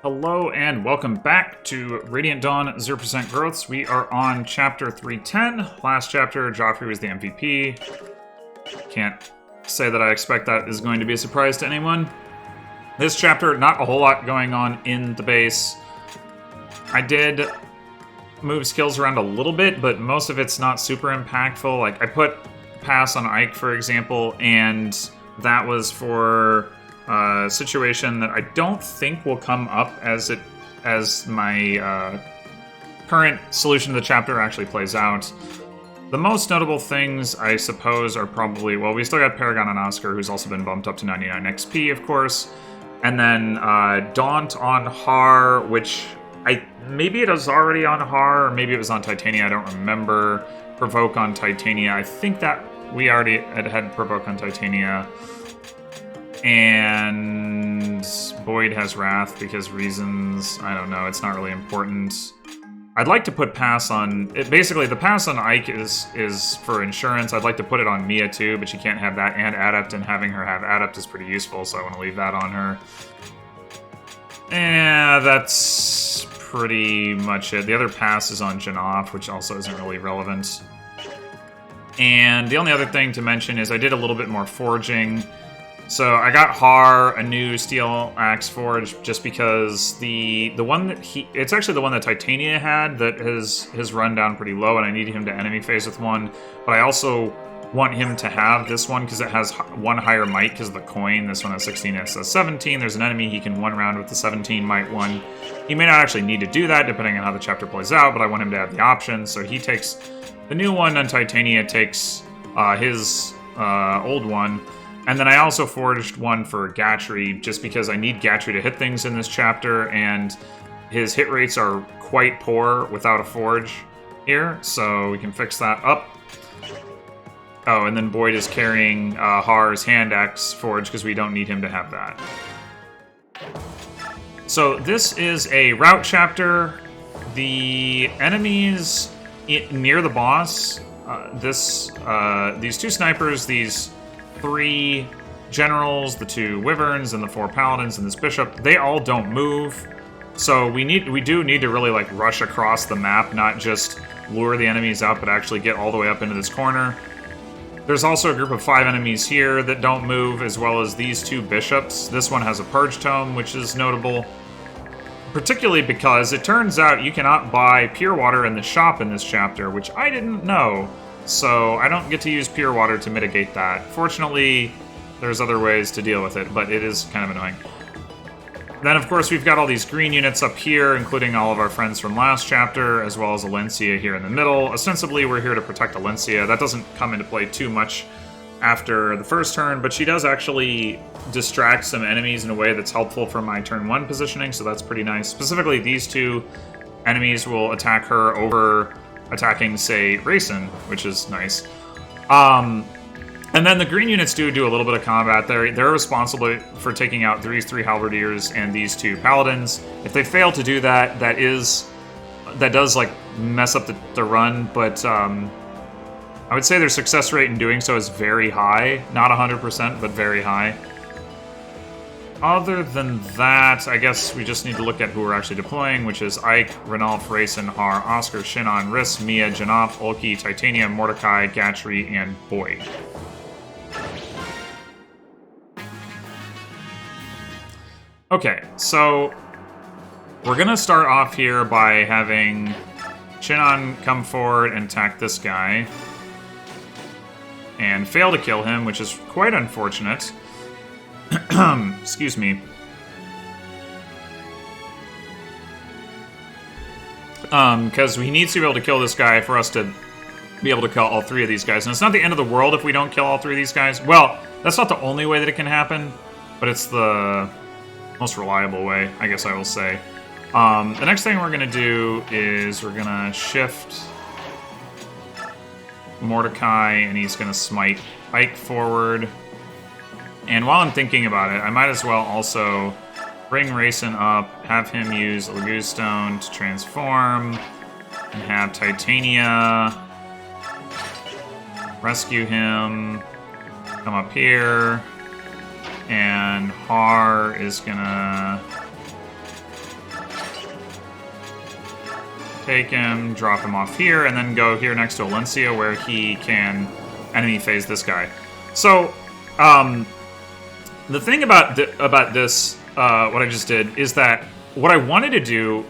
Hello and welcome back to Radiant Dawn 0% Growths. We are on chapter 310. Last chapter, Joffrey was the MVP. Can't say that I expect that is going to be a surprise to anyone. This chapter, not a whole lot going on in the base. I did move skills around a little bit, but most of it's not super impactful. Like, I put pass on Ike, for example, and that was for a situation that I don't think will come up as my current solution to the chapter actually plays out. The most notable things, I suppose, are probably, well, we still got Paragon and Oscar, who's also been bumped up to 99 XP, of course. And then Daunt on Har, which maybe it was already on Har, or maybe it was on Titania, I don't remember. Provoke on Titania, I think that we already had Provoke on Titania. And Boyd has Wrath because reasons, I don't know, it's not really important. I'd like to put pass on, basically the pass on Ike is for insurance. I'd like to put it on Mia too, but she can't have that and Adept, and having her have Adept is pretty useful, so I want to leave that on her. That's pretty much it. The other pass is on Janoph, which also isn't really relevant. And the only other thing to mention is I did a little bit more forging. So I got Har a new steel axe forge just because the one that it's actually the one that Titania had that his run down pretty low, and I need him to enemy phase with one. But I also want him to have this one because it has one higher might because of the coin. This one has 16, it says 17. There's an enemy he can one round with the 17 might one. He may not actually need to do that depending on how the chapter plays out, but I want him to have the option. So he takes the new one, and Titania takes his old one. And then I also forged one for Gatry, just because I need Gatry to hit things in this chapter, and his hit rates are quite poor without a forge here, so we can fix that up. Oh, and then Boyd is carrying Har's hand axe forge, because we don't need him to have that. So this is a route chapter. The enemies near the boss, these two snipers, these 3 generals, the 2 wyverns, and the 4 paladins, and this bishop, they all don't move. So we do need to really like rush across the map, not just lure the enemies out, but actually get all the way up into this corner. There's also a group of 5 enemies here that don't move, as well as these 2 bishops. This one has a purge tome, which is notable, particularly because it turns out you cannot buy pure water in the shop in this chapter, which I didn't know. So I don't get to use pure water to mitigate that. Fortunately, there's other ways to deal with it, but it is kind of annoying. Then, of course, we've got all these green units up here, including all of our friends from last chapter, as well as Alencia here in the middle. Ostensibly, we're here to protect Alencia. That doesn't come into play too much after the first turn, but she does actually distract some enemies in a way that's helpful for my turn 1 positioning, so that's pretty nice. Specifically, these 2 enemies will attack her over attacking, say, Rayson, which is nice. And then the green units do a little bit of combat. They're responsible for taking out these 3 halberdiers and these 2 paladins. If they fail to do that, that does like mess up the run, but I would say their success rate in doing so is very high. Not 100%, but very high. Other than that, I guess we just need to look at who we're actually deploying, which is Ike, Ranulf, Rayson, Har, Oscar, Shinon, Riss, Mia, Janoph, Ulki, Titania, Mordecai, Gatry, and Boyd. Okay, so we're gonna start off here by having Shinon come forward and attack this guy, and fail to kill him, which is quite unfortunate. Excuse me. Because he needs to be able to kill this guy for us to be able to kill all 3 of these guys. And it's not the end of the world if we don't kill all 3 of these guys. Well, that's not the only way that it can happen, but it's the most reliable way, I guess I will say. The next thing we're going to do is we're going to shift Mordecai, and he's going to smite Ike forward. And while I'm thinking about it, I might as well also bring Rayson up, have him use Lagustone to transform, and have Titania rescue him, come up here, and Har is gonna take him, drop him off here, and then go here next to Alencia where he can enemy phase this guy. So, the thing about this, what I just did, is that what I wanted to do,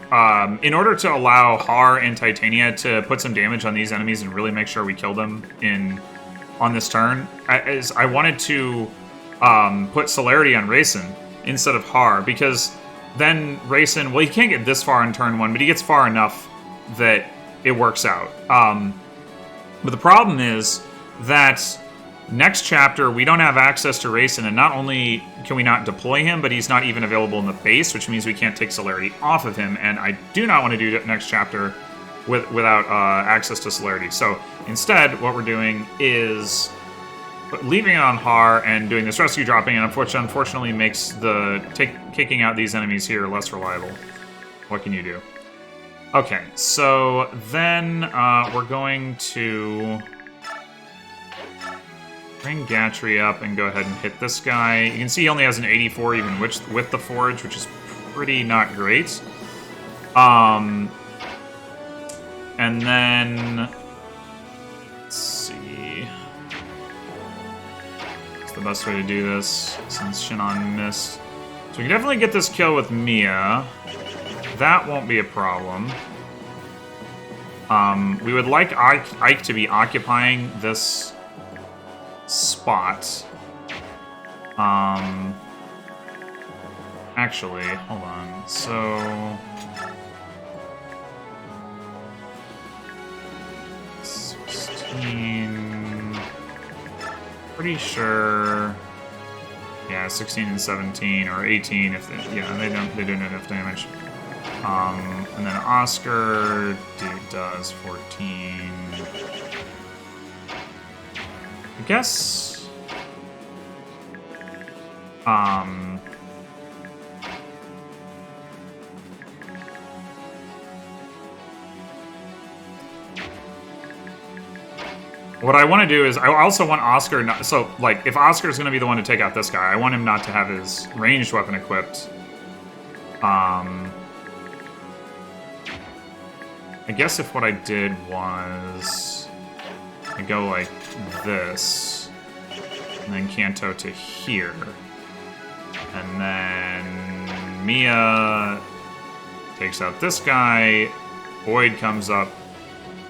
in order to allow Har and Titania to put some damage on these enemies and really make sure we kill them on this turn, is I wanted to put Celerity on Raisin instead of Har, because then Raisin, well, he can't get this far in turn 1, but he gets far enough that it works out. But the problem is that next chapter, we don't have access to Raisin, and not only can we not deploy him, but he's not even available in the base, which means we can't take Celerity off of him, and I do not want to do that next chapter without access to Celerity. So instead, what we're doing is leaving it on Har and doing this rescue dropping, and unfortunately makes kicking out these enemies here less reliable. What can you do? Okay, so then we're going to bring Gatry up and go ahead and hit this guy. You can see he only has an 84 even with the Forge, which is pretty not great. And then, let's see. What's the best way to do this since Shinon missed? So we can definitely get this kill with Mia. That won't be a problem. We would like Ike to be occupying this spot. Actually, hold on. So 16. Pretty sure. Yeah, 16 and 17 or 18 if they do enough damage. And then Oscar does 14. I guess. What I want to do is, I also want Oscar not, so, like, if Oscar's going to be the one to take out this guy, I want him not to have his ranged weapon equipped. I guess if what I did was I go like this, and then Kanto to here, and then Mia takes out this guy, Boyd comes up,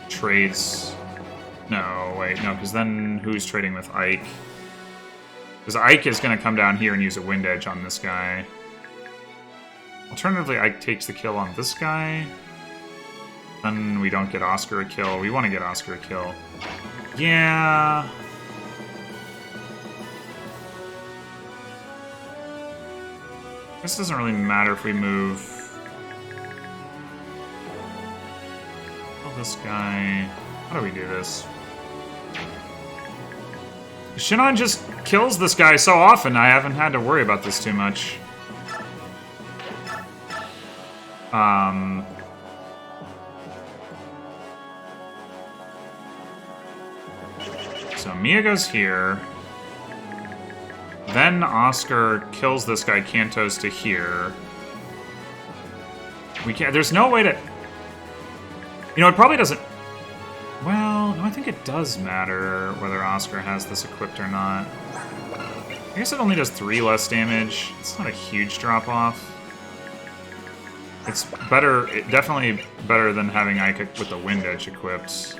trades. No, wait, no, because then who's trading with Ike? Because Ike is going to come down here and use a Wind Edge on this guy. Alternatively, Ike takes the kill on this guy. Then we don't get Oscar a kill. We want to get Oscar a kill. Yeah. This doesn't really matter if we move. Oh, this guy. How do we do this? Shinon just kills this guy so often, I haven't had to worry about this too much. So Mia goes here. Then Oscar kills this guy, Kantos to here. We can't, there's no way to... You know, it probably doesn't... Well, no, I think it does matter whether Oscar has this equipped or not. I guess it only does 3 less damage. It's not a huge drop-off. It's better, definitely better than having Ike with the Wind Edge equipped.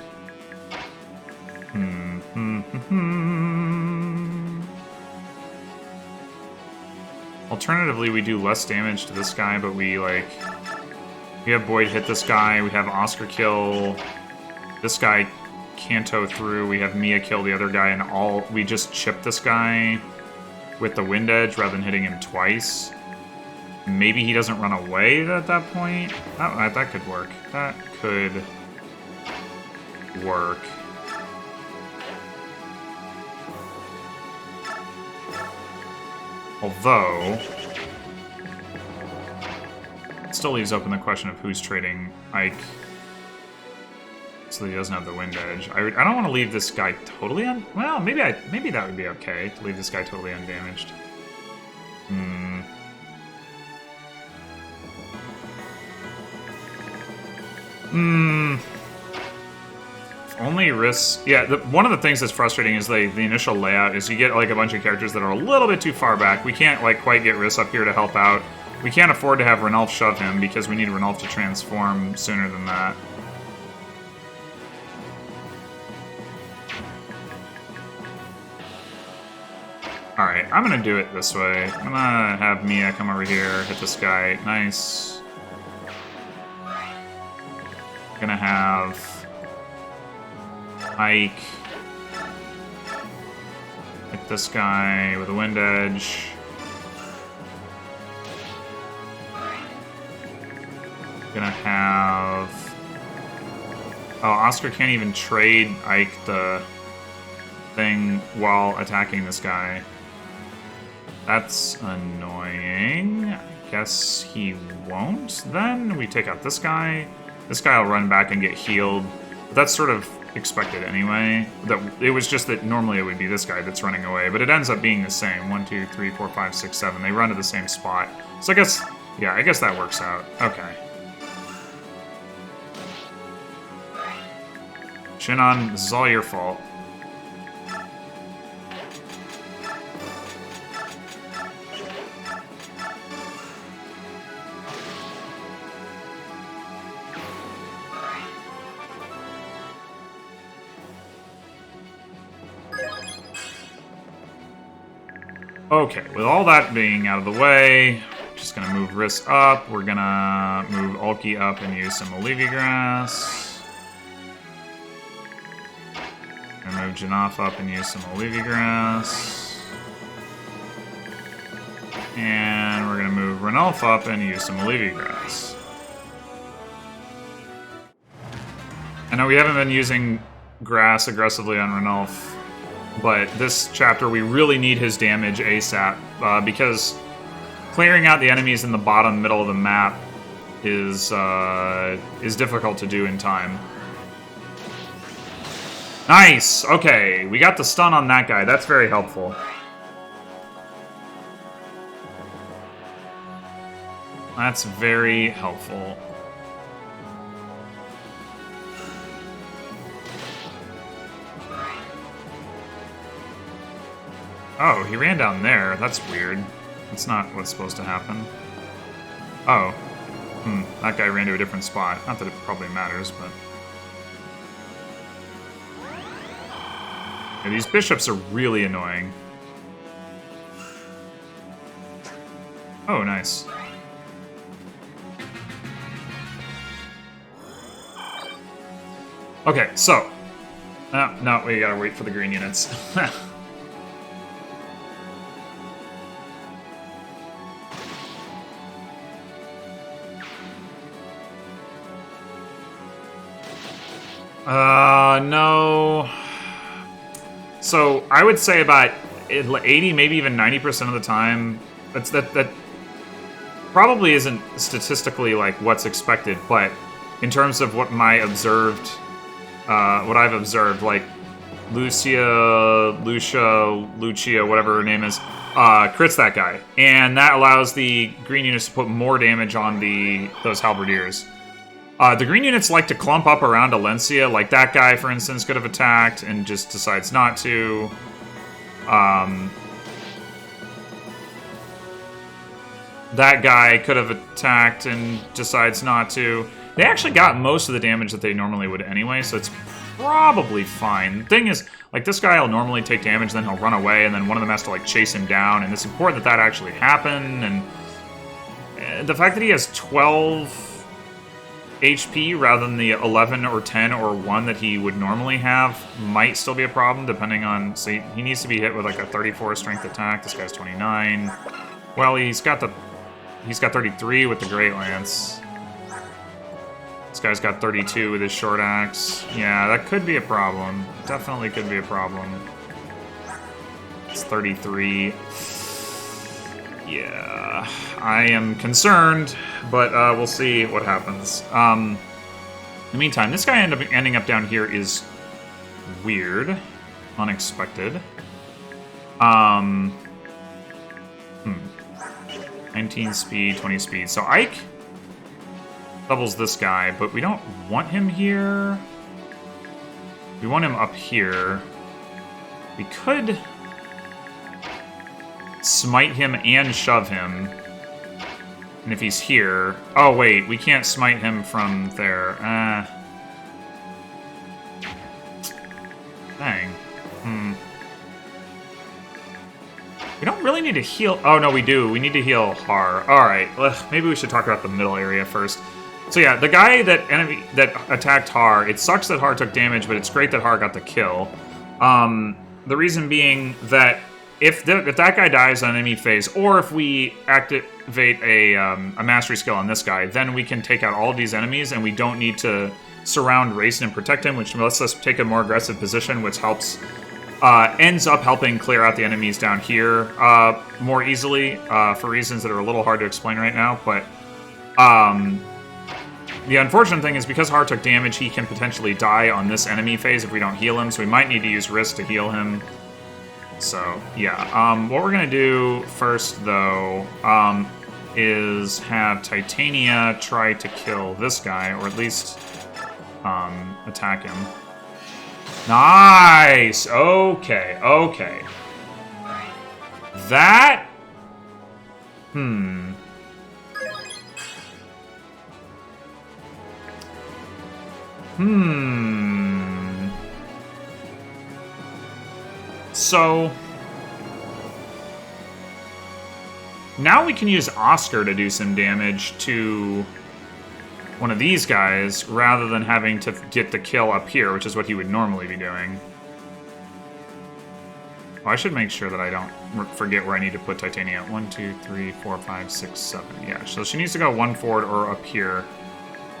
Alternatively, we do less damage to this guy, but we have Boyd hit this guy, we have Oscar kill this guy, Kanto through, we have Mia kill the other guy, and we just chip this guy with the Wind Edge rather than hitting him twice. Maybe he doesn't run away at that point. That could work. That could work. Although, it still leaves open the question of who's trading Ike so that he doesn't have the Wind Edge. I don't want to leave this guy totally well, maybe that would be okay, to leave this guy totally undamaged. Only risks... Yeah, one of the things that's frustrating is the initial layout is you get like a bunch of characters that are a little bit too far back. We can't like quite get Riss up here to help out. We can't afford to have Ranulf shove him because we need Ranulf to transform sooner than that. Alright, I'm gonna do it this way. I'm gonna have Mia come over here, hit this guy. Nice. Gonna have Ike hit this guy with a wind edge. Gonna have... Oh, Oscar can't even trade Ike the thing while attacking this guy. That's annoying. I guess he won't then. We take out this guy. This guy will run back and get healed. But that's sort of expected anyway. It was just that normally it would be this guy that's running away, but it ends up being the same. 1, 2, 3, 4, 5, 6, 7. They run to the same spot. So I guess, yeah, I guess that works out. Okay. Shinon, this is all your fault. Okay, with all that being out of the way, just gonna move Riss up. We're gonna move Ulki up and use some Olivia Grass. Gonna move Janaf up and use some Olivia Grass. And we're gonna move Ranulf up and use some Olivia Grass. I know we haven't been using grass aggressively on Ranulf, but this chapter we really need his damage ASAP, because clearing out the enemies in the bottom middle of the map is difficult to do in time. Nice! Okay, we got the stun on that guy. That's very helpful. That's very helpful. Oh, he ran down there. That's weird. That's not what's supposed to happen. Oh. That guy ran to a different spot. Not that it probably matters, but... Yeah, these bishops are really annoying. Oh, nice. Okay, so... no, we gotta wait for the green units. No. So, I would say about 80, maybe even 90% of the time, that probably isn't statistically, like, what's expected, but in terms of what I've observed, like, Lucia, whatever her name is, crits that guy. And that allows the green units to put more damage on those halberdiers. The green units like to clump up around Alencia, like that guy, for instance, could have attacked and just decides not to. That guy could have attacked and decides not to. They actually got most of the damage that they normally would anyway, so it's probably fine. The thing is, like, this guy will normally take damage, then he'll run away, and then one of them has to, like, chase him down, and it's important that that actually happen, and the fact that he has 12... HP rather than the 11 or 10 or 1 that he would normally have might still be a problem, depending on... So he needs to be hit with like a 34 strength attack. This guy's 29. Well, he's got 33 with the Great Lance. This guy's got 32 with his short axe. Yeah, that could be a problem. Definitely could be a problem. It's 33. Yeah, I am concerned, but we'll see what happens. In the meantime, this guy ending up down here is weird, unexpected. 19 speed, 20 speed. So Ike doubles this guy, but we don't want him here. We want him up here. We could smite him and shove him. And if he's here... Oh, wait, we can't smite him from there. Dang. We don't really need to heal... Oh, no, we do. We need to heal Har. Alright, maybe we should talk about the middle area first. So yeah, the guy that attacked Har, it sucks that Har took damage, but it's great that Har got the kill. The reason being that if that guy dies on enemy phase, or if we activate a mastery skill on this guy, then we can take out all of these enemies, and we don't need to surround Racing and protect him, which lets us take a more aggressive position, which helps ends up helping clear out the enemies down here more easily for reasons that are a little hard to explain right now. But the unfortunate thing is because Har took damage, he can potentially die on this enemy phase if we don't heal him, so we might need to use Risk to heal him. So, yeah. What we're going to do first, though, is have Titania try to kill this guy, or at least attack him. Nice! Okay, okay. That... So... now we can use Oscar to do some damage to one of these guys, rather than having to get the kill up here, which is what he would normally be doing. Oh, I should make sure that I don't forget where I need to put Titania. 1, 2, 3, 4, 5, 6, 7. Yeah, so she needs to go one forward or up here.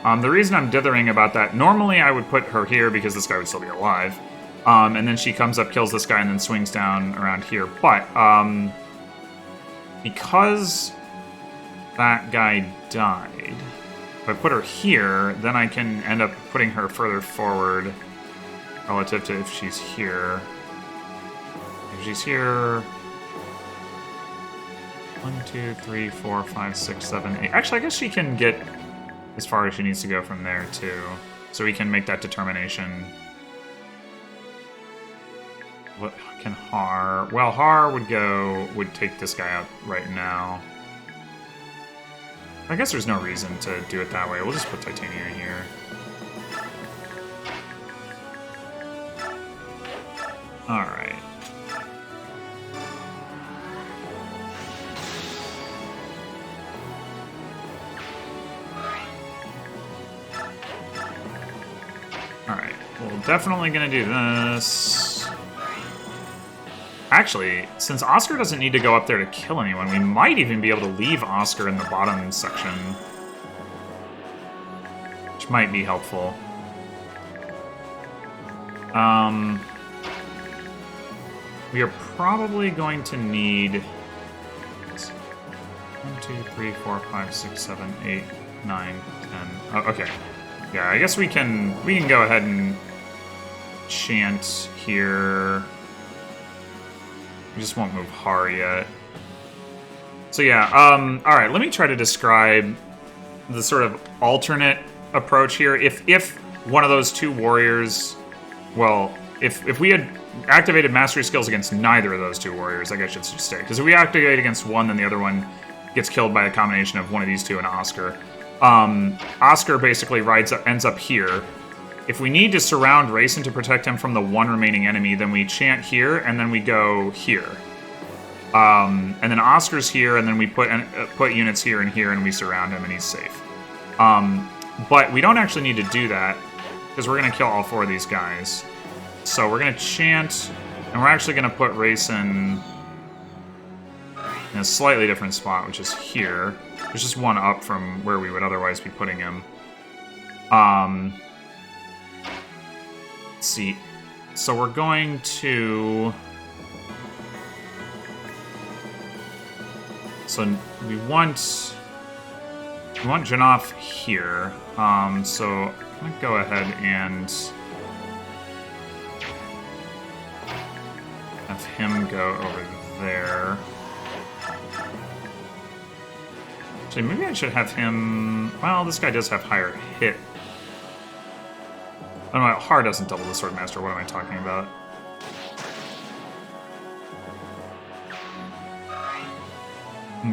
The reason I'm dithering about that, normally I would put her here because this guy would still be alive. And then she comes up, kills this guy, and then swings down around here. But, because that guy died, if I put her here, then I can end up putting her further forward relative to if she's here. If she's here... 1, 2, 3, 4, 5, 6, 7, 8. Actually, I guess she can get as far as she needs to go from there, too. So we can make that determination. What can Har... Well, Har would take this guy out right now. I guess there's no reason to do it that way. We'll just put Titania here. Alright. Alright, we're definitely gonna do this. Actually, since Oscar doesn't need to go up there to kill anyone, we might even be able to leave Oscar in the bottom section. Which might be helpful. We are probably going to need... 1, 2, 3, 4, 5, 6, 7, 8, 9, 10... Oh, okay. Yeah, I guess we can go ahead and chant here. We just won't move Har yet. So yeah, alright, let me try to describe the sort of alternate approach here. If one of those two warriors... Well, if we had activated mastery skills against neither of those two warriors, I guess I should say. Because if we activate against one, then the other one gets killed by a combination of one of these two and Oscar. Oscar basically ends up here. If we need to surround Racing to protect him from the one remaining enemy, then we chant here, and then we go here. And then Oscar's here, and then we put units here, and we surround him, and he's safe. But we don't actually need to do that, because we're going to kill all four of these guys. So we're going to chant, and we're actually going to put Racing in a slightly different spot, which is here. There's just one up from where we would otherwise be putting him. Let's see. So we're going to... So we want Janov here. So I'm going to go ahead and have him go over there. Actually, maybe I should have him... Well, this guy does have higher hit. Oh no, Har doesn't double the Swordmaster. What am I talking about?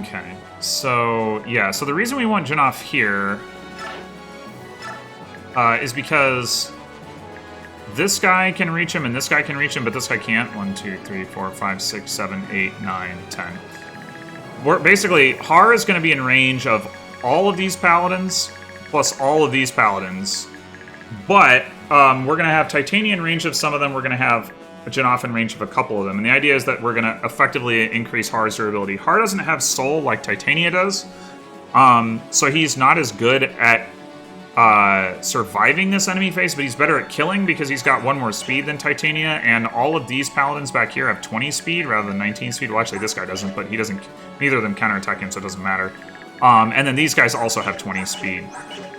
Okay, so, yeah. So the reason we want Janov here is because this guy can reach him and this guy can reach him, but this guy can't. 1, 2, 3, 4, 5, 6, 7, 8, 9, 10. Basically, Har is going to be in range of all of these paladins, plus all of these paladins. But we're going to have Titania in range of some of them. We're going to have Janov in range of a couple of them. And the idea is that we're going to effectively increase Har's durability. Har doesn't have soul like Titania does. So he's not as good at surviving this enemy phase, but he's better at killing because he's got 1 more speed than Titania, and all of these paladins back here have 20 speed rather than 19 speed. Well, actually, this guy doesn't, but he doesn't. Neither of them counterattack him, so it doesn't matter. And then these guys also have 20 speed.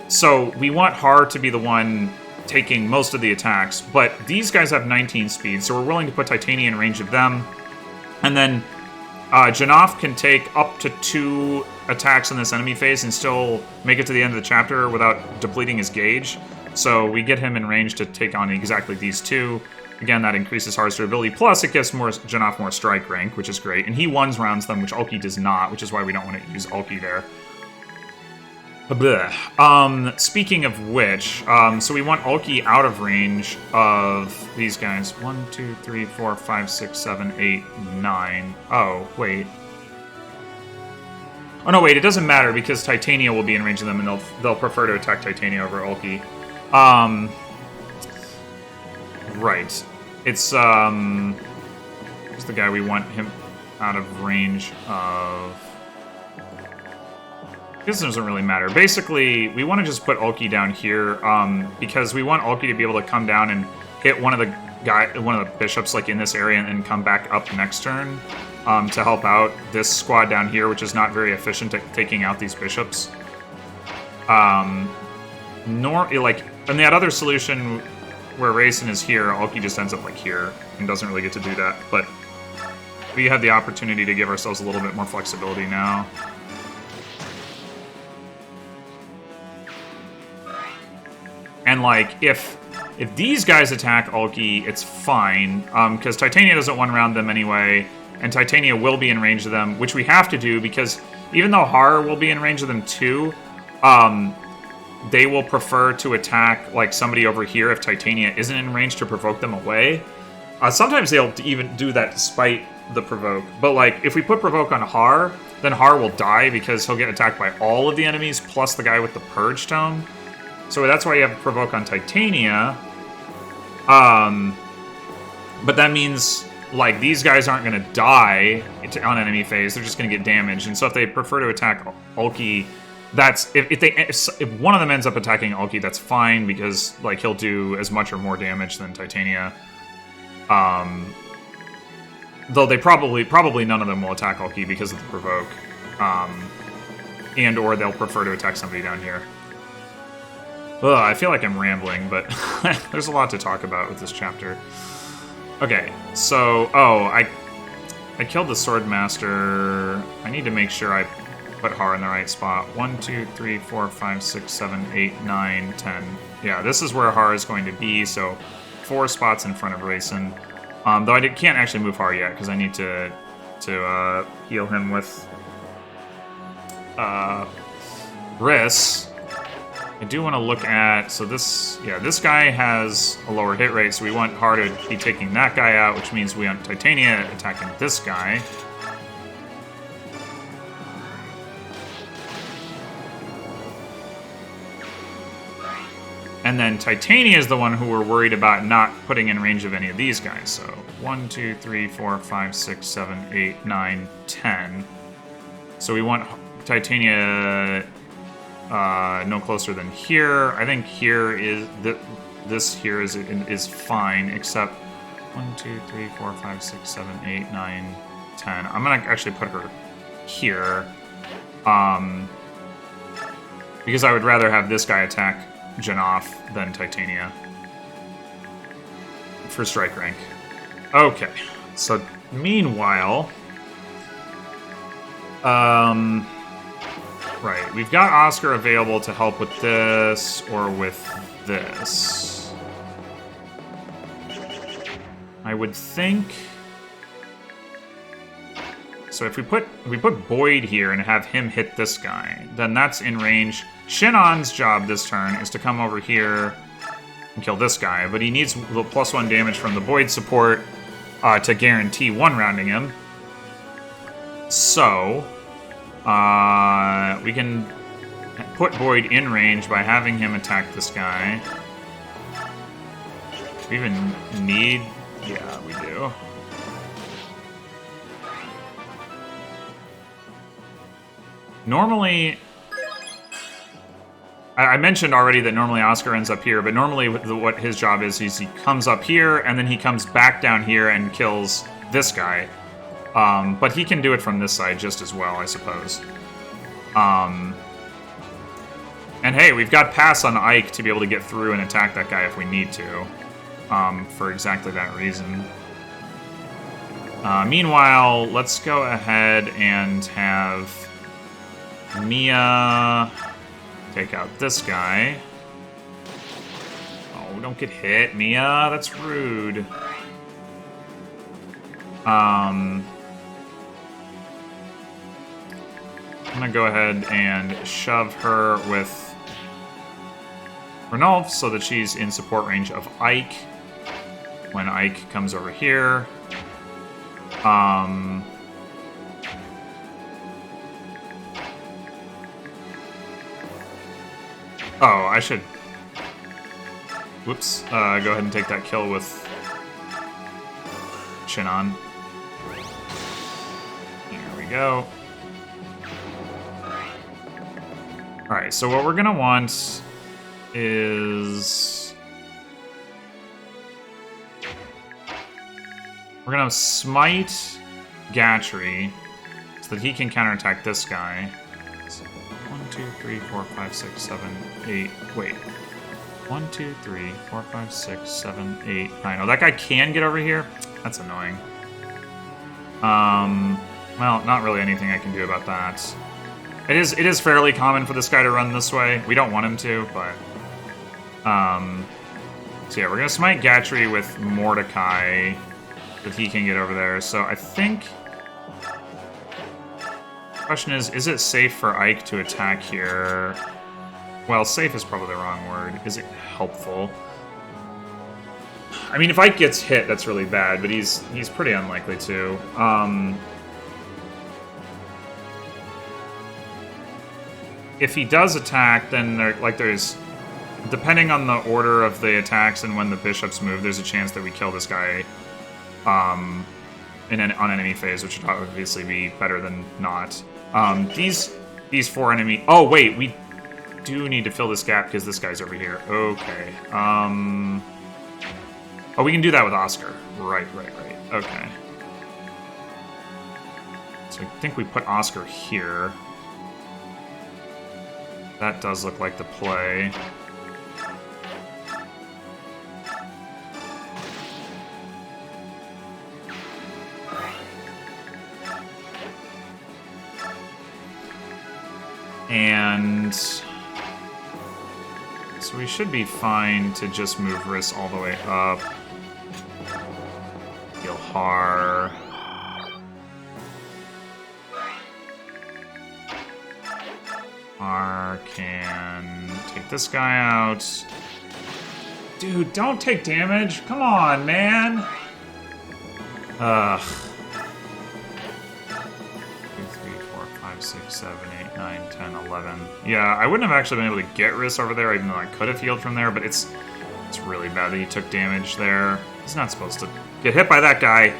So we want Har to be the one taking most of the attacks, but these guys have 19 speed, so we're willing to put Titania in range of them. And then Janov can take up to 2 attacks in this enemy phase and still make it to the end of the chapter without depleting his gauge. So we get him in range to take on exactly these 2. Again, that increases Har's durability. Plus, it gives Janov more strike rank, which is great. And he ones-rounds them, which Ulki does not, which is why we don't want to use Ulki there. Speaking of which, so we want Ulki out of range of these guys. 1, 2, 3, 4, 5, 6, 7, 8, 9. Oh, wait. Oh, no, wait, it doesn't matter because Titania will be in range of them and they'll prefer to attack Titania over Ulki. Right. It's, who's the guy we want him out of range of? This doesn't really matter. Basically, we want to just put Ulki down here, because we want Ulki to be able to come down and hit one of the bishops like in this area and then come back up next turn, to help out this squad down here, which is not very efficient at taking out these bishops. In that other solution where Rayson is here, Ulki just ends up like here and doesn't really get to do that. But we have the opportunity to give ourselves a little bit more flexibility now. And like, if these guys attack Ulki, it's fine, because Titania doesn't one-round them anyway, and Titania will be in range of them, which we have to do, because even though Har will be in range of them too, they will prefer to attack like somebody over here if Titania isn't in range to provoke them away. Sometimes they'll even do that despite the provoke, but like, if we put provoke on Har, then Har will die because he'll get attacked by all of the enemies, plus the guy with the Purge Tome. So that's why you have provoke on Titania. But that means, like, these guys aren't going to die on enemy phase. They're just going to get damaged. And so if they prefer to attack Ulki, that's... If one of them ends up attacking Ulki, that's fine, because, like, he'll do as much or more damage than Titania. Though they probably none of them will attack Ulki because of the provoke. And or they'll prefer to attack somebody down here. Ugh, I feel like I'm rambling, but there's a lot to talk about with this chapter. Okay, so... Oh, I killed the Swordmaster. I need to make sure I put Har in the right spot. 1, 2, 3, 4, 5, 6, 7, 8, 9, 10. Yeah, this is where Har is going to be, so 4 spots in front of Rayson. Though I can't actually move Har yet, because I need to heal him with Riss. I do want to look at, so this guy has a lower hit rate, so we want Har to be taking that guy out, which means we want Titania attacking this guy. And then Titania is the one who we're worried about not putting in range of any of these guys. So 1, 2, 3, 4, 5, 6, 7, 8, 9, 10. So we want Titania... no closer than here. I think here is this here is fine, except 1, 2, 3, 4, 5, 6, 7, 8, 9, 10. I'm gonna actually put her here, because I would rather have this guy attack Janov than Titania for strike rank. Okay, so Right, we've got Oscar available to help with this or with this. I would think... So if we put Boyd here and have him hit this guy, then that's in range. Shinnon's job this turn is to come over here and kill this guy, but he needs the +1 damage from the Boyd support to guarantee one-rounding him. So, we can put Boyd in range by having him attack this guy. Do we even need... Yeah, we do. Normally... I mentioned already that normally Oscar ends up here, but normally what his job is he comes up here, and then he comes back down here and kills this guy. But he can do it from this side just as well, I suppose. And hey, we've got pass on Ike to be able to get through and attack that guy if we need to. For exactly that reason. Meanwhile, let's go ahead and have Mia take out this guy. Oh, don't get hit, Mia. That's rude. I'm gonna go ahead and shove her with Ranulph so that she's in support range of Ike when Ike comes over here. Oh, I should... Whoops. Go ahead and take that kill with Shinnon. Here we go. Alright, so what we're gonna want is... We're gonna smite Gatry so that he can counterattack this guy. 1, 2, 3, 4, 5, 6, 7, 8. Wait. 1, 2, 3, 4, 5, 6, 7, 8, 9. Oh, that guy can get over here? That's annoying. Well, not really anything I can do about that. It is fairly common for this guy to run this way. We don't want him to, but... So yeah, we're gonna smite Gatry with Mordecai that he can get over there. So I think... Question is it safe for Ike to attack here? Well, safe is probably the wrong word. Is it helpful? I mean, if Ike gets hit, that's really bad, but he's pretty unlikely to. If he does attack, then there's depending on the order of the attacks and when the bishops move, there's a chance that we kill this guy on enemy phase, which would obviously be better than not. These four enemy... Oh, wait, we do need to fill this gap because this guy's over here. Okay. Oh, we can do that with Oscar. Right. Okay. So I think we put Oscar here. That does look like the play. And so we should be fine to just move Riss all the way up. Heal Har. Har can take this guy out. Dude, don't take damage. Come on, man. Ugh. 6, 7, 8, 9, 10, 11. Yeah, I wouldn't have actually been able to get Riss over there, even though I could have healed from there, but it's really bad that he took damage there. He's not supposed to get hit by that guy.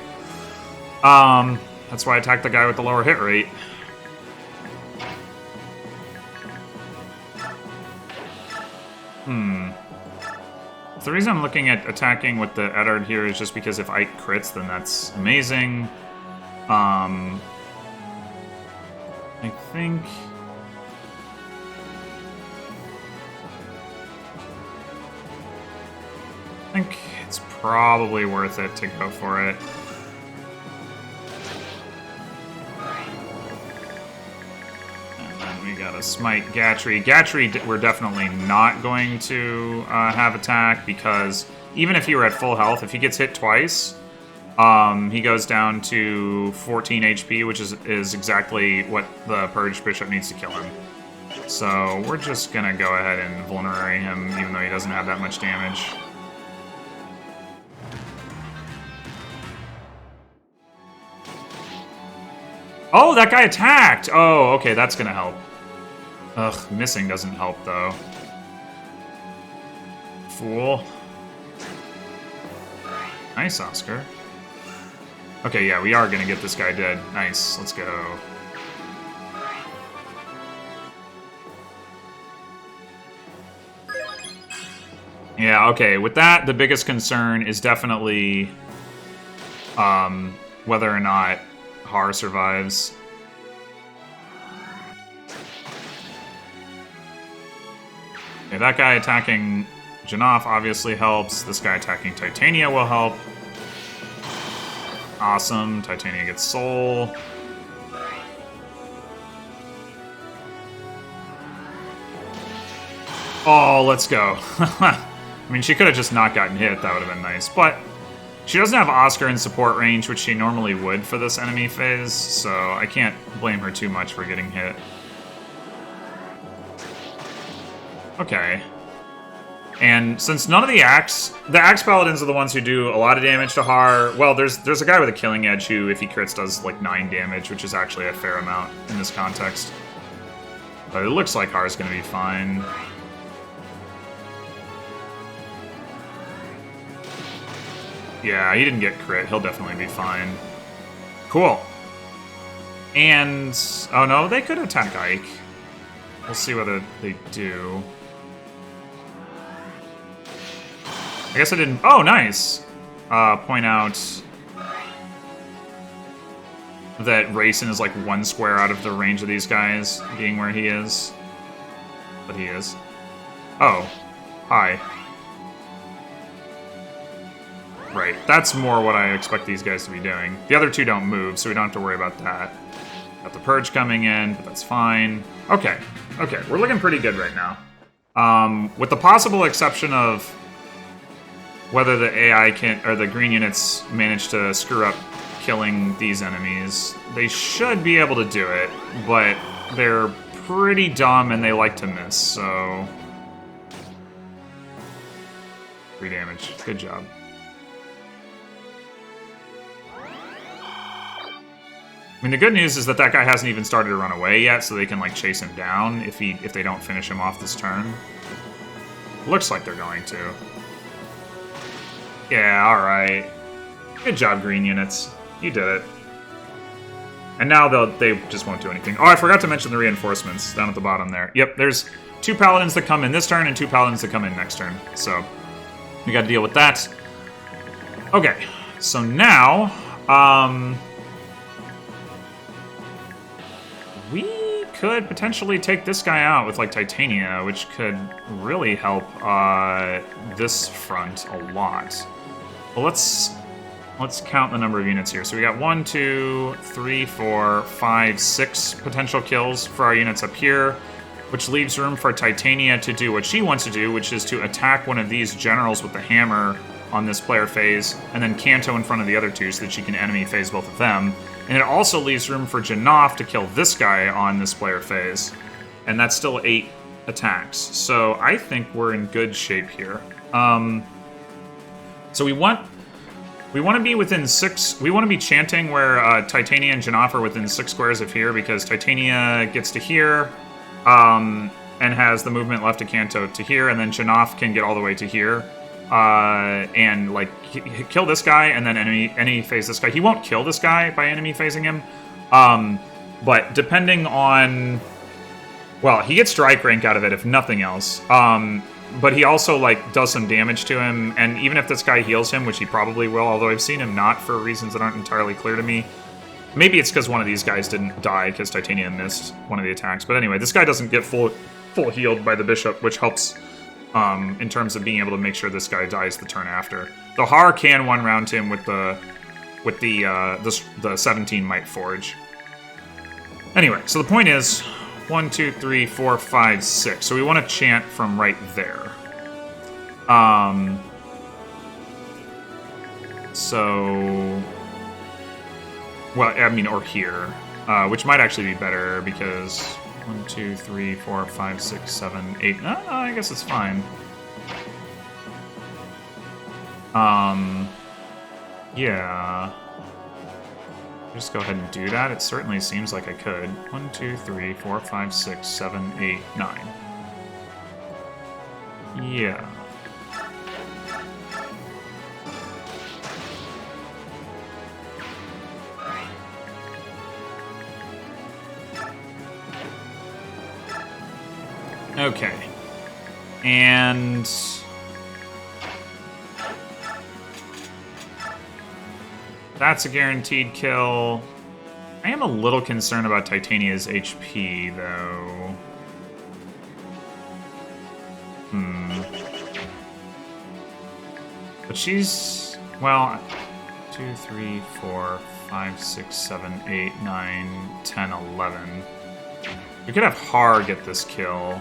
That's why I attacked the guy with the lower hit rate. The reason I'm looking at attacking with the Eddard here is just because if Ike crits, then that's amazing. I think it's probably worth it to go for it. And then we gotta smite Gatry. Gatry, we're definitely not going to have attack, because even if he were at full health, if he gets hit twice, he goes down to 14 HP, which is exactly what the Purge Bishop needs to kill him. So we're just gonna go ahead and vulnerate him, even though he doesn't have that much damage. Oh, that guy attacked! Oh, okay, that's gonna help. Ugh, missing doesn't help, though. Fool. Nice, Oscar. Okay, yeah, we are gonna get this guy dead. Nice, let's go. Yeah, okay, with that, the biggest concern is definitely whether or not Har survives. Okay, that guy attacking Janaf obviously helps. This guy attacking Titania will help. Awesome. Titania gets soul. Oh, let's go. I mean, she could have just not gotten hit. That would have been nice. But she doesn't have Oscar in support range, which she normally would for this enemy phase, so I can't blame her too much for getting hit. Okay. And since none of the Axe Paladins are the ones who do a lot of damage to Har, well, there's a guy with a Killing Edge who, if he crits, does like 9 damage, which is actually a fair amount in this context. But it looks like Har's gonna be fine. Yeah, he didn't get crit. He'll definitely be fine. Cool. And... oh no, they could attack Ike. We'll see whether they do. I guess I didn't... oh, nice! Point out that Rayson is like 1 square out of the range of these guys, being where he is. But he is. Oh. Hi. Right, that's more what I expect these guys to be doing. The other two don't move, so we don't have to worry about that. Got the Purge coming in, but that's fine. Okay, okay, we're looking pretty good right now. With the possible exception of whether the AI can, or the green units manage to screw up killing these enemies, they should be able to do it, but they're pretty dumb and they like to miss, so... 3 damage, good job. I mean, the good news is that that guy hasn't even started to run away yet, so they can, like, chase him down if they don't finish him off this turn. Looks like they're going to. Yeah, alright. Good job, green units. You did it. And now they just won't do anything. Oh, I forgot to mention the reinforcements down at the bottom there. Yep, there's 2 paladins that come in this turn and 2 paladins that come in next turn. So, we gotta deal with that. Okay, so now, we could potentially take this guy out with, like, Titania, which could really help this front a lot. Well, let's count the number of units here. So we got 1, 2, 3, 4, 5, 6 potential kills for our units up here, which leaves room for Titania to do what she wants to do, which is to attack one of these generals with the hammer on this player phase, and then Kanto in front of the other 2 so that she can enemy phase both of them. And it also leaves room for Janaf to kill this guy on this player phase. And that's still 8 attacks. So I think we're in good shape here. So we want to be within 6... we want to be chanting where Titania and Janaf are within 6 squares of here, because Titania gets to here, and has the movement left to Kanto to here, and then Janaf can get all the way to here. And, like, kill this guy, and then enemy phase this guy. He won't kill this guy by enemy phasing him, but depending on... well, he gets strike rank out of it, if nothing else. But he also, like, does some damage to him, and even if this guy heals him, which he probably will, although I've seen him not for reasons that aren't entirely clear to me. Maybe it's because one of these guys didn't die, because Titania missed one of the attacks. But anyway, this guy doesn't get full healed by the Bishop, which helps... in terms of being able to make sure this guy dies the turn after. The Har can one-round him with the 17 Might Forge. Anyway, so the point is, 1, 2, 3, 4, 5, 6. So we want to chant from right there. So... Well, I mean, or here. Which might actually be better, because... 1, 2, 3, 4, 5, 6, 7, 8... I guess it's fine. Yeah... Just go ahead and do that. It certainly seems like I could. 1, 2, 3, 4, 5, 6, 7, 8, 9. Yeah. Okay. And... That's a guaranteed kill. I am a little concerned about Titania's HP, though. But she's... Well... 2, 3, 4, 5, 6, 7, 8, 9, 10, 11. We could have Har get this kill.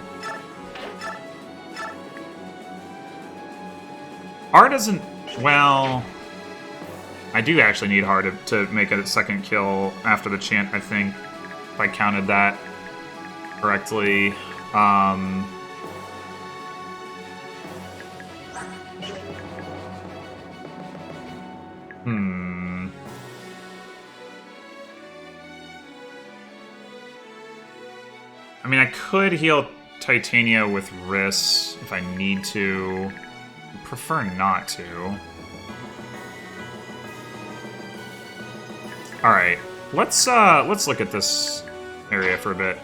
Har doesn't... Well... I do actually need Har to make a second kill after the chant, I think, if I counted that correctly. I mean, I could heal Titania with Riss if I need to. I prefer not to. Alright, let's look at this area for a bit.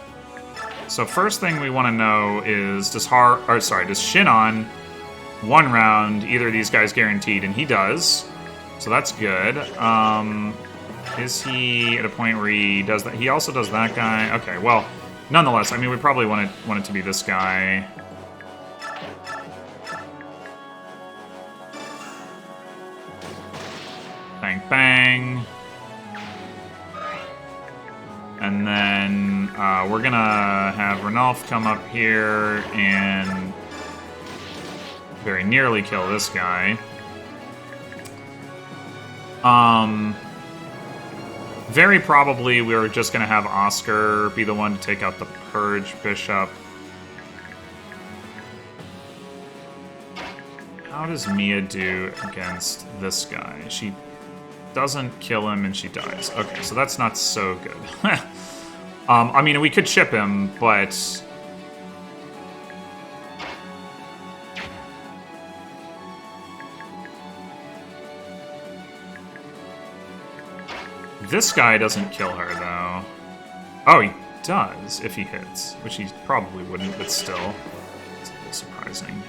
So first thing we want to know is, does Shinon 1 round either of these guys guaranteed? And he does. So that's good. Is he at a point where he does that? He also does that guy. Okay, well, nonetheless, I mean, we probably want it to be this guy. Bang, bang. And then we're gonna have Ranulf come up here and very nearly kill this guy. Very probably we're just gonna have Oscar be the one to take out the Purge Bishop. How does Mia do against this guy? She doesn't kill him and she dies. Okay, so that's not so good. I mean, we could chip him, but... This guy doesn't kill her, though. Oh, he does, if he hits. Which he probably wouldn't, but still. It's a little surprising.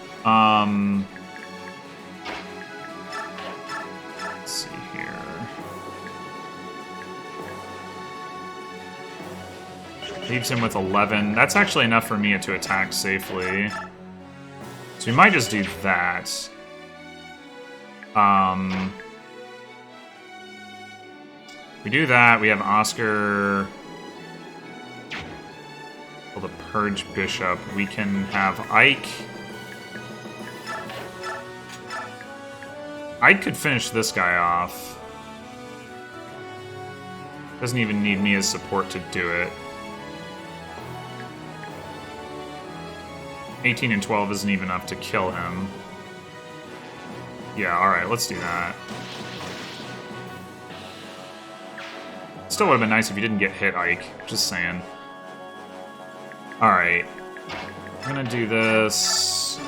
Let's see here. Leaves him with 11. That's actually enough for Mia to attack safely. So we might just do that. We do that, we have Oscar... Well, the Purge Bishop. We can have Ike. Ike could finish this guy off. Doesn't even need Mia's support to do it. 18 and 12 isn't even enough to kill him. Yeah, alright, let's do that. Still would have been nice if you didn't get hit, Ike. Just saying. Alright. I'm gonna do this.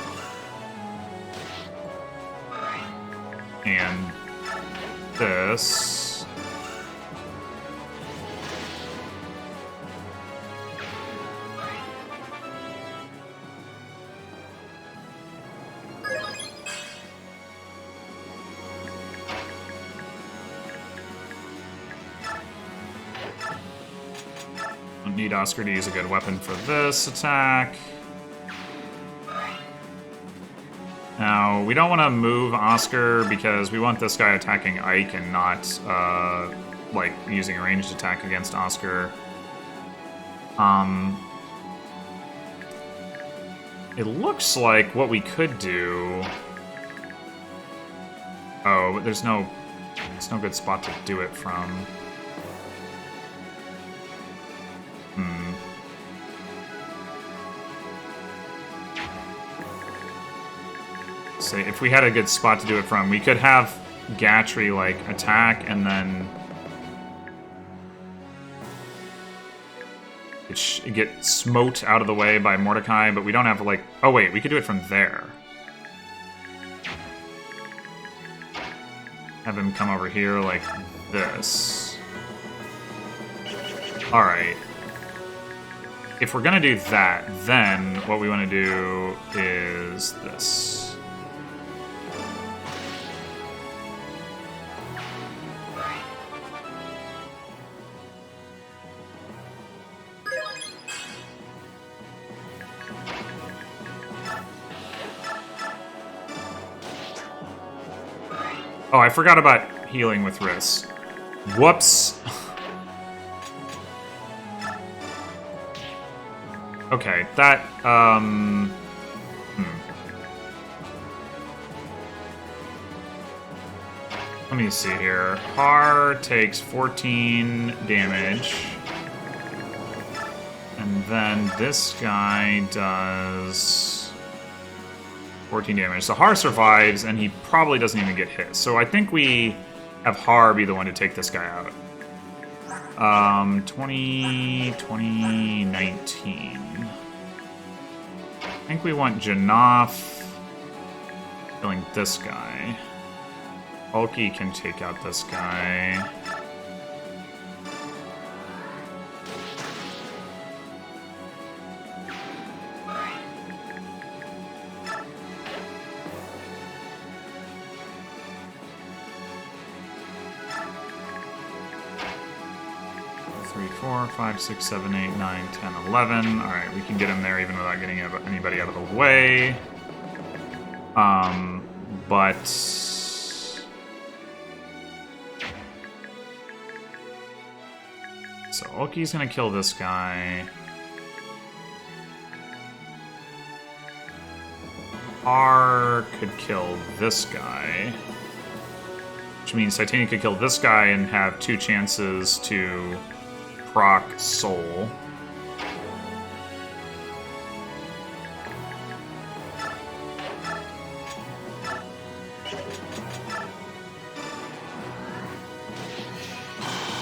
And this. Don't need Oscar to use a good weapon for this attack. Now, we don't want to move Oscar because we want this guy attacking Ike and not, like, using a ranged attack against Oscar. It looks like what we could do... Oh, but there's no good spot to do it from. Say, if we had a good spot to do it from, we could have Gatry, like, attack and then... get smote out of the way by Mordecai, but we don't have, like... Oh, wait, we could do it from there. Have him come over here like this. Alright. If we're gonna do that, then what we want to do is this. Oh, I forgot about healing with Riss. Whoops. Okay, that, Let me see here. Har takes 14 damage. And then this guy does 14 damage. So Har survives, and he probably doesn't even get hit. So I think we have Har be the one to take this guy out. 2019. I think we want Janaf killing this guy. Ulki can take out this guy. Three, 4, 5, 6, 7, 8, 9, 10, 11. Alright, we can get him there even without getting anybody out of the way. But... So, Ulki's gonna kill this guy. R could kill this guy. Which means Titania could kill this guy and have 2 chances to proc Soul.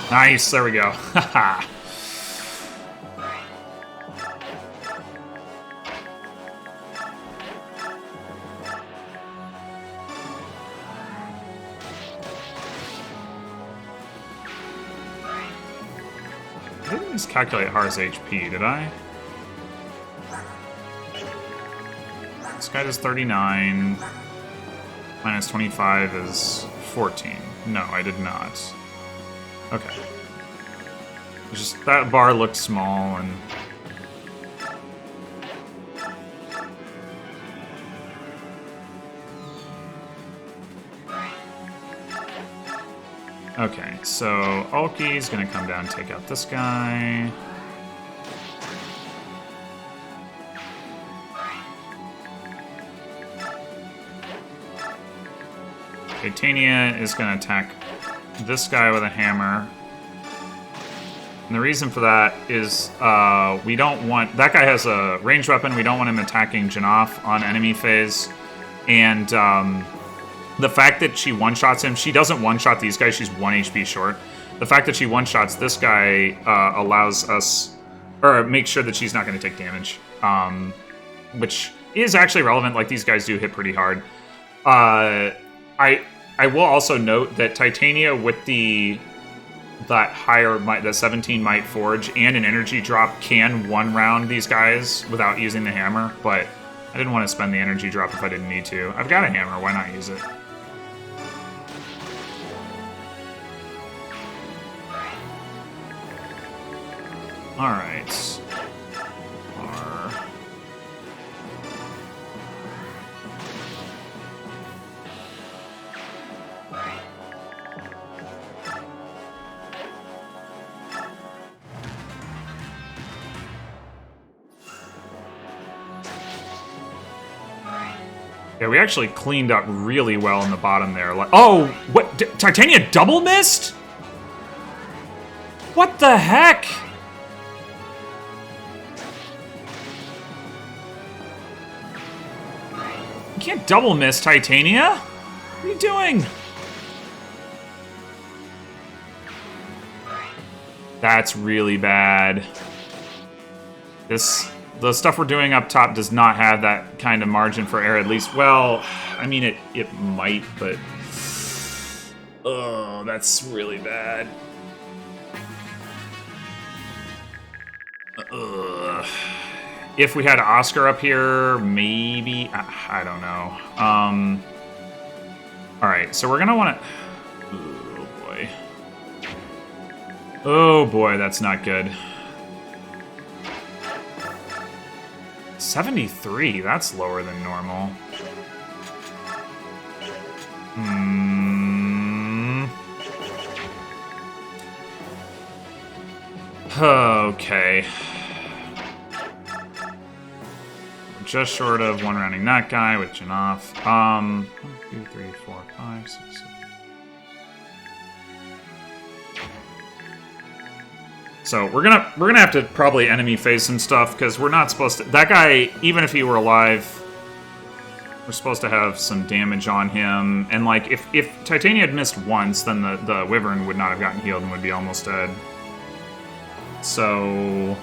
Nice, there we go. Haha. I didn't just calculate Har's HP, did I? This guy does 39. Minus 25 is 14. No, I did not. Okay. It's just that bar looked small and... Okay, so Ulki's gonna come down and take out this guy. Titania is gonna attack this guy with a hammer. And the reason for that is we don't want... That guy has a ranged weapon. We don't want him attacking Janaf on enemy phase. And the fact that she one-shots him... She doesn't one-shot these guys. She's 1 HP short. The fact that she one-shots this guy allows us... Or makes sure that she's not going to take damage. Which is actually relevant. Like, these guys do hit pretty hard. I will also note that Titania with that higher might, the 17 might forge and an energy drop can one-round these guys without using the hammer, but I didn't want to spend the energy drop if I didn't need to. I've got a hammer, why not use it? Alright. Yeah, we actually cleaned up really well in the bottom there. Like, oh, what? Titania double missed? What the heck? You can't double miss Titania. What are you doing? That's really bad. The stuff we're doing up top does not have that kind of margin for error, at least. Well, I mean, it might, but... Oh, that's really bad. If we had Oscar up here, maybe... I don't know. Alright, so we're gonna want to... Oh, boy. Oh, boy, that's not good. 73, that's lower than normal. Okay. Just short of one rounding that guy with Janoff. 1, 2, 3, 4, 5, 6, 7. So we're gonna have to probably enemy phase some stuff because we're not supposed to. That guy, even if he were alive, we're supposed to have some damage on him. And like, if Titania had missed once, then the Wyvern would not have gotten healed and would be almost dead. So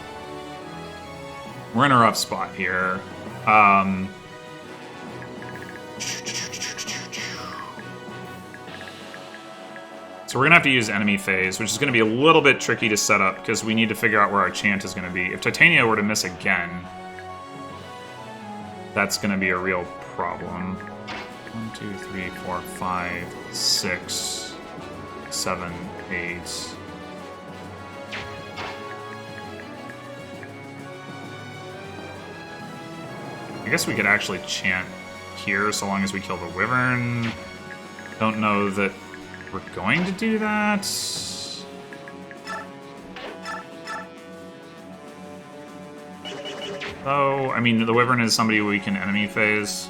we're in a rough spot here. So we're going to have to use enemy phase, which is going to be a little bit tricky to set up because we need to figure out where our chant is going to be. If Titania were to miss again, that's going to be a real problem. 1, 2, 3, 4, 5, 6, 7, 8. I guess we could actually chant here so long as we kill the Wyvern. Don't know that we're going to do that. Oh, I mean, the Wyvern is somebody we can enemy phase.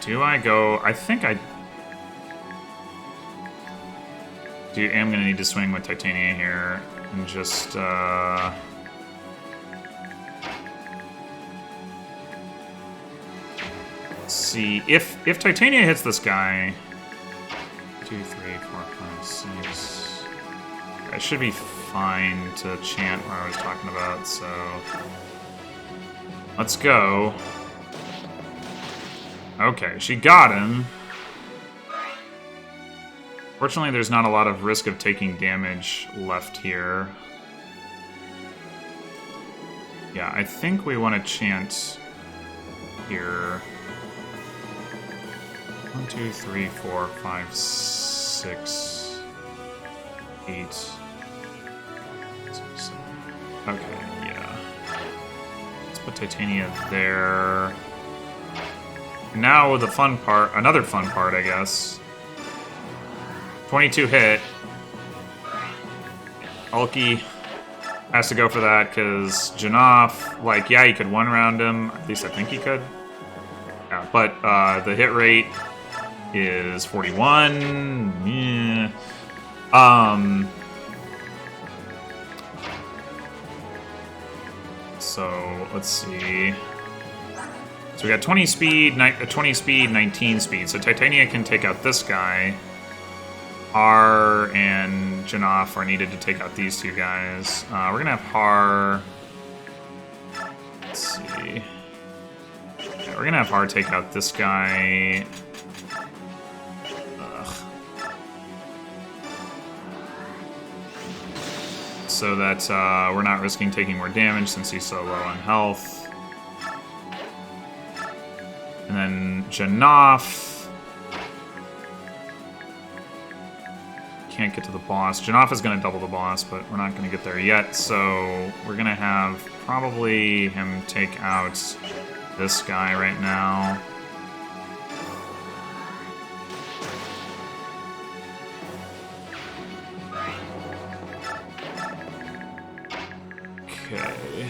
Do I go? I think I am going to need to swing with Titania here and just, see if Titania hits this guy. 2, 3, 4, 5, 6. I should be fine to chant what I was talking about, so let's go. Okay, she got him. Fortunately, there's not a lot of risk of taking damage left here. Yeah, I think we want to chant here. 1, 2, 3, 4, 5, 6, 8. 6, 7. Okay, yeah. Let's put Titania there. Now the fun part, another fun part, I guess. 22 hit. Ulki has to go for that because Janoff, like, yeah, he could one round him. At least I think he could. Yeah, but the hit rate is 41. Yeah. So let's see. So we got 20 speed, 19 speed. So Titania can take out this guy. Har and Janoff are needed to take out these two guys. We're gonna have Har. Let's see. Yeah, we're gonna have Har take out this guy. So that we're not risking taking more damage since he's so low on health. And then Janoff. Can't get to the boss. Janoff is going to double the boss, but we're not going to get there yet, so we're going to have probably him take out this guy right now. Okay.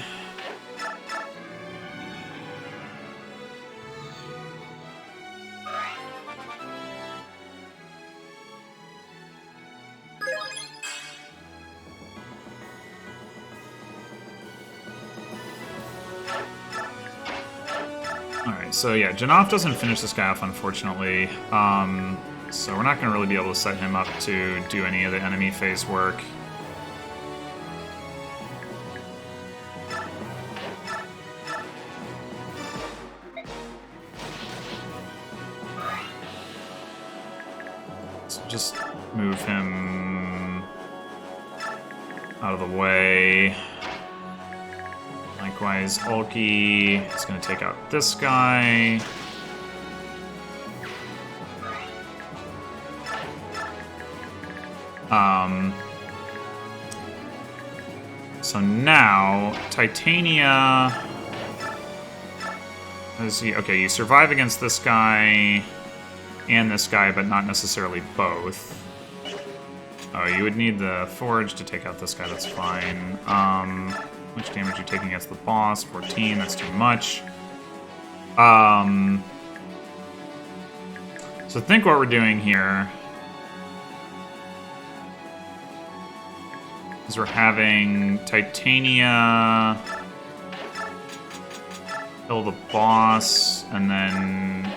Alright, so yeah, Janov doesn't finish this guy off, unfortunately. So we're not going to really be able to set him up to do any of the enemy phase work. So just move him out of the way. Likewise, Ulki is going to take out this guy. So now, Titania... Okay, you survive against this guy and this guy, but not necessarily both. Oh, you would need the Forge to take out this guy, that's fine. Which damage you taking against the boss? 14, that's too much. So I think what we're doing here is we're having Titania kill the boss, and then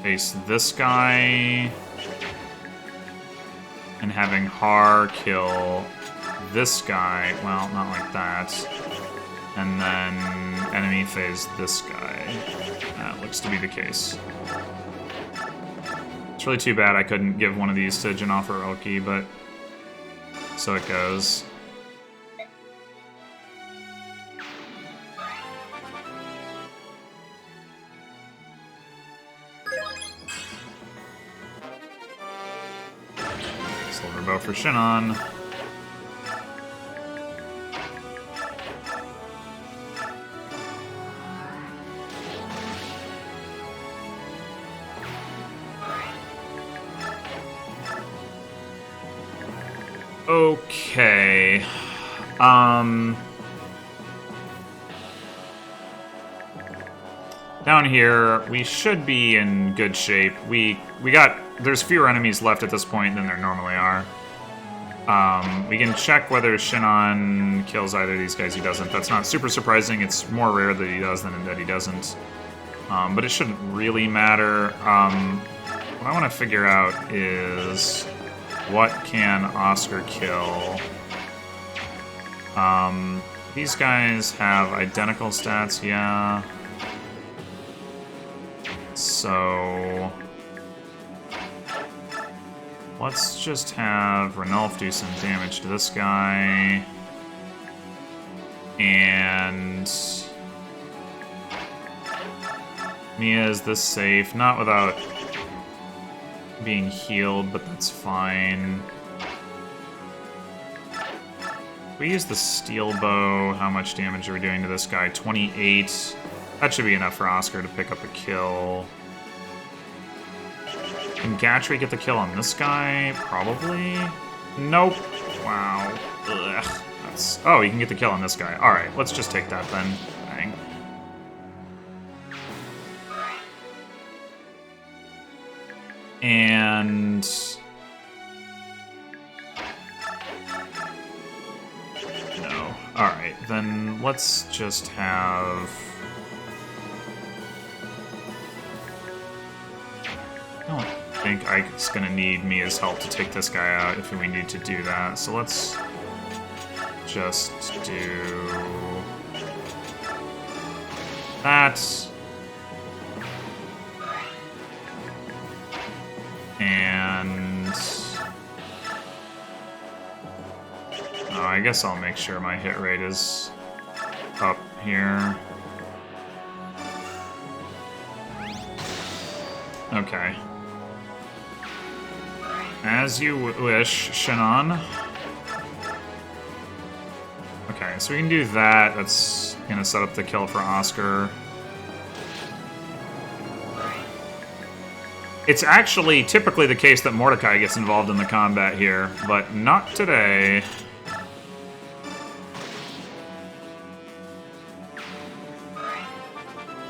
face this guy, and having Har kill this guy. Well, not like that. And then enemy phase this guy. That looks to be the case. It's really too bad I couldn't give one of these to Janov or Ulki, but so it goes. Silver bow for Shinon. Okay. Down here, we should be in good shape. There's fewer enemies left at this point than there normally are. We can check whether Shinon kills either of these guys. He doesn't. That's not super surprising. It's more rare that he does than that he doesn't. But it shouldn't really matter. What I want to figure out is what can Oscar kill? These guys have identical stats, yeah. So let's just have Ranulf do some damage to this guy. And Mia, is this safe? Not without being healed, but that's fine. We use the steel bow. How much damage are we doing to this guy? 28. That should be enough for Oscar to pick up a kill. Can Gatry get the kill on this guy? Probably. Nope. Wow. Ugh. Oh, he can get the kill on this guy. Alright, let's just take that then. Dang. And no. Alright, then let's just have... I don't think Ike's gonna need Mia's help to take this guy out if we need to do that. So let's just do that. And oh, I guess I'll make sure my hit rate is up here. Okay. As you wish, Shinon. Okay, so we can do that. That's gonna set up the kill for Oscar. It's actually typically the case that Mordecai gets involved in the combat here, but not today.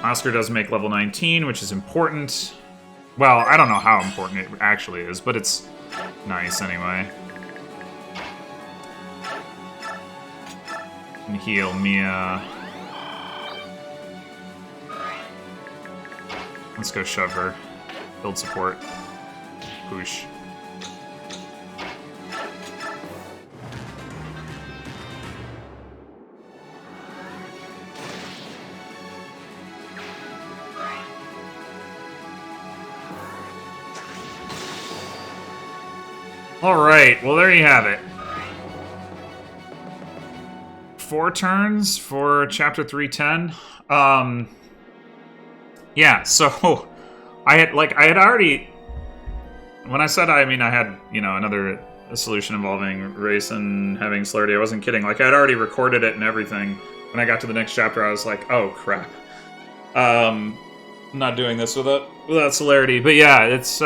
Oscar does make level 19, which is important. Well, I don't know how important it actually is, but it's nice anyway. And heal Mia. Let's go shove her. Build support. Whoosh. Alright, well there you have it. 4 turns for Chapter 310. Yeah, so I had already, when I said I had, another solution involving race and having celerity, I wasn't kidding. Like, I had already recorded it and everything. When I got to the next chapter, I was like, oh crap. I'm not doing this without celerity. But yeah, it's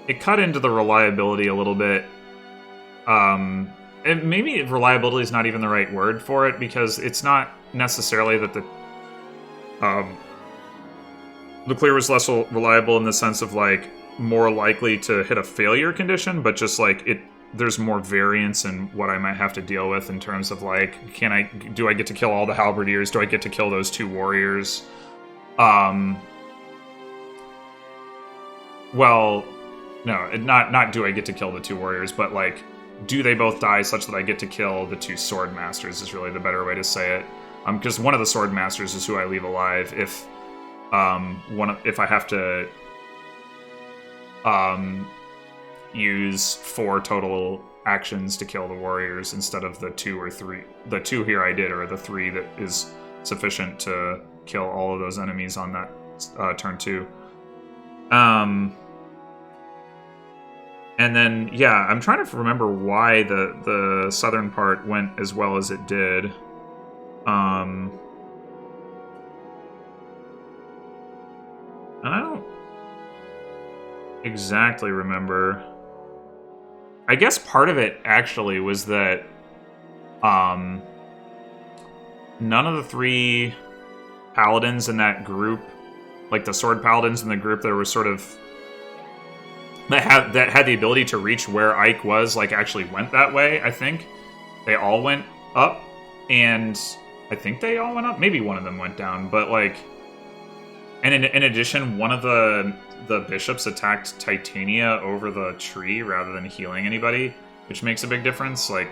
it cut into the reliability a little bit. And maybe reliability is not even the right word for it, because it's not necessarily that the clear was less reliable in the sense of, like, more likely to hit a failure condition, but just, like, there's more variance in what I might have to deal with in terms of, like, do I get to kill all the halberdiers? Do I get to kill those 2 warriors? Well, no, not do I get to kill the 2 warriors, but, like, do they both die such that I get to kill the 2 sword masters is really the better way to say it. Because one of the sword masters is who I leave alive if I have to use 4 total actions to kill the warriors instead of the 2 or 3. The 2 here I did, or the 3 that is sufficient to kill all of those enemies on that turn 2. And then, yeah, I'm trying to remember why the southern part went as well as it did. And I don't exactly remember. I guess part of it, actually, was that none of the 3 paladins in that group, like the sword paladins in the group that were sort of that had the ability to reach where Ike was, like, actually went that way. I think they all went up, and I think they all went up. Maybe one of them went down, but, like, and in addition, one of the bishops attacked Titania over the tree rather than healing anybody, which makes a big difference. Like,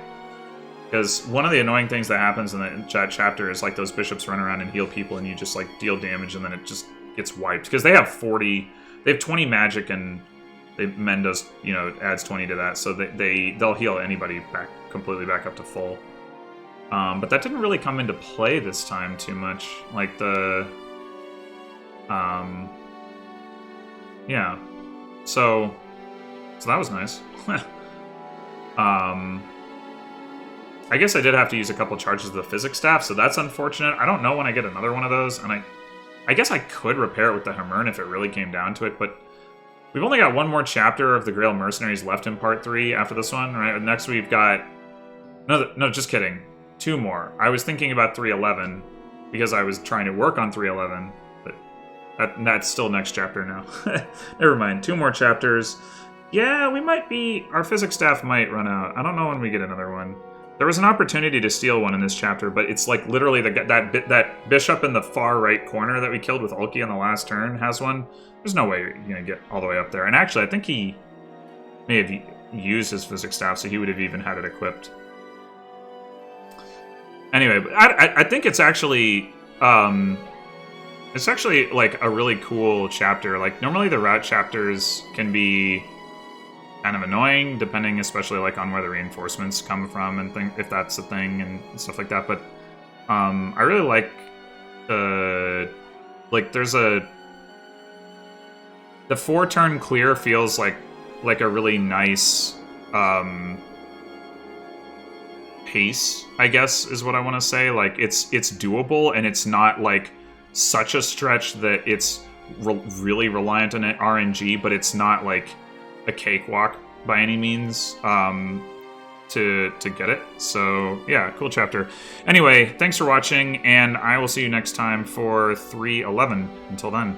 because one of the annoying things that happens in that chapter is, like, those bishops run around and heal people, and you just, like, deal damage, and then it just gets wiped because they have 20 magic, and Men does, adds 20 to that, so they'll heal anybody completely back up to full. But that didn't really come into play this time too much. Like yeah. So that was nice. I guess I did have to use a couple charges of the physics staff, so that's unfortunate. I don't know when I get another one of those, and I guess I could repair it with the Hammer'n if it really came down to it, but we've only got one more chapter of the Grail Mercenaries left in Part 3 after this one, right? Next we've got... No, just kidding. 2 more. I was thinking about 311, because I was trying to work on 311, but that's still next chapter now. Never mind. 2 more chapters. Yeah, we might be... Our physics staff might run out. I don't know when we get another one. There was an opportunity to steal one in this chapter, but it's like literally that bishop in the far right corner that we killed with Ulki on the last turn has one. There's no way you're going to get all the way up there. And actually, I think he may have used his physics staff, so he would have even had it equipped. Anyway, but I think it's actually like a really cool chapter. Like, normally the route chapters can be kind of annoying, depending especially like on where the reinforcements come from and if that's a thing and stuff like that. But I really like there's the 4-turn clear feels like a really nice pace, I guess is what I want to say. Like, it's doable, and it's not like such a stretch that it's really reliant on RNG, but it's not like a cakewalk by any means to get it. So yeah, cool chapter. Anyway, thanks for watching, and I will see you next time for 311. Until then.